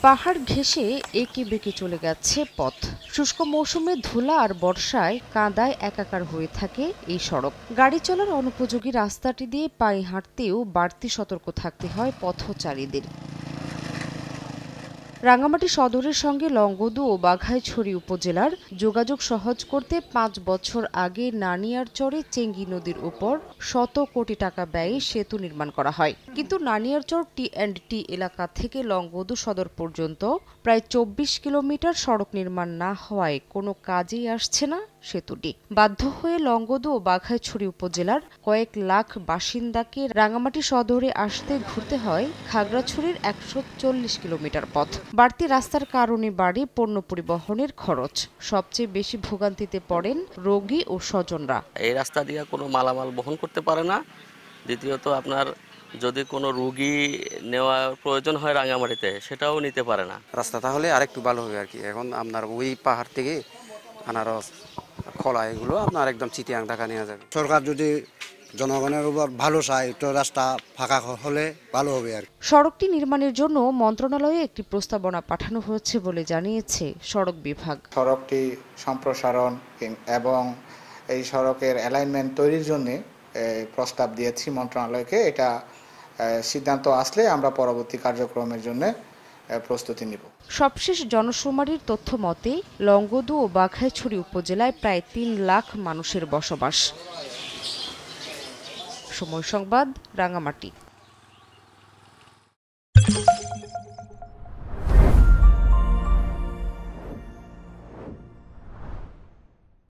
পাহাড় ঘেঁষে এঁকে বেঁকে চলে গেছে পথ। শুষ্ক মৌসুমে ধুলা আর বর্ষায় কাদায় একাকার হয়ে থাকে এই সড়ক। গাড়ি চলার অনুপযোগী রাস্তাটি দিয়ে পায়ে হাঁটতেও বাড়তি সতর্ক থাকতে হয় পথচারীদের। রাঙ্গামাটি সদরের সঙ্গে লংগদু ও বাঘাইছড়ি উপজেলার যোগাযোগ সহজ করতে ৫ বছর আগে নানিয়ারচরে চেঙ্গি নদীর উপর শত কোটি টাকা ব্যয়ে সেতু নির্মাণ করা হয়। কিন্তু নানিয়ারচর টি&টি এলাকা থেকে লংগদু সদর পর্যন্ত প্রায় ২৪ কিলোমিটার সড়ক নির্মাণ না হওয়ায় কোনো কাজেই আসছে না সেতুটি। বাধ্য হয়ে লংগদু ও বাঘাইছড়ি উপজেলার কয়েক লাখ বাসিন্দাকে রাঙ্গামাটি সদরে আসতে ঘুরতে হয় খাগড়াছড়ির ১৪০ কিলোমিটার পথ। বাড়তি রাস্তার কারণে বাড়ে পণ্য পরিবহনের খরচ। সবচেয়ে বেশি ভোগান্তিতে পড়েন রোগী ও স্বজনরা। এই রাস্তা দিয়ে কোনো মালামাল বহন করতে পারে না। দ্বিতীয়ত আপনার যদি কোনো রোগী নেওয়ার প্রয়োজন হয় রাঙ্গামাটিতে, সেটাও নিতে পারে না। রাস্তা তাহলে আরেকটু ভালো হবে আর কি। এখন আপনার ওই পাহাড় থেকে আনারস, খোলা এগুলো আপনার একদম চিটিয়াং ঢাকা নেওয়া যাবে। সরকার যদি জনগণের উপর ভালো চায় তো রাস্তা ফাঁকা হলে ভালো হবে আর। সড়কটি নির্মাণের জন্য মন্ত্রণালয়ে একটি প্রস্তাবনা পাঠানো হয়েছে বলে জানিয়েছে সড়ক বিভাগ। সড়কটি সম্প্রসারণ এবং এই সড়কের অ্যালাইনমেন্ট তৈরির জন্য প্রস্তাব দিয়েছি মন্ত্রণালয়কে। এটা সিদ্ধান্ত আসলে আমরা পরবর্তী কার্যক্রমের জন্য প্রস্তুতি নিব। সবশেষ জনশুমারির তথ্য মতে লংগদু ও বাঘাইছড়ি উপজেলায় প্রায় ৩ লাখ মানুষের বসবাস। সময় সংবাদ, রাঙ্গামাটি।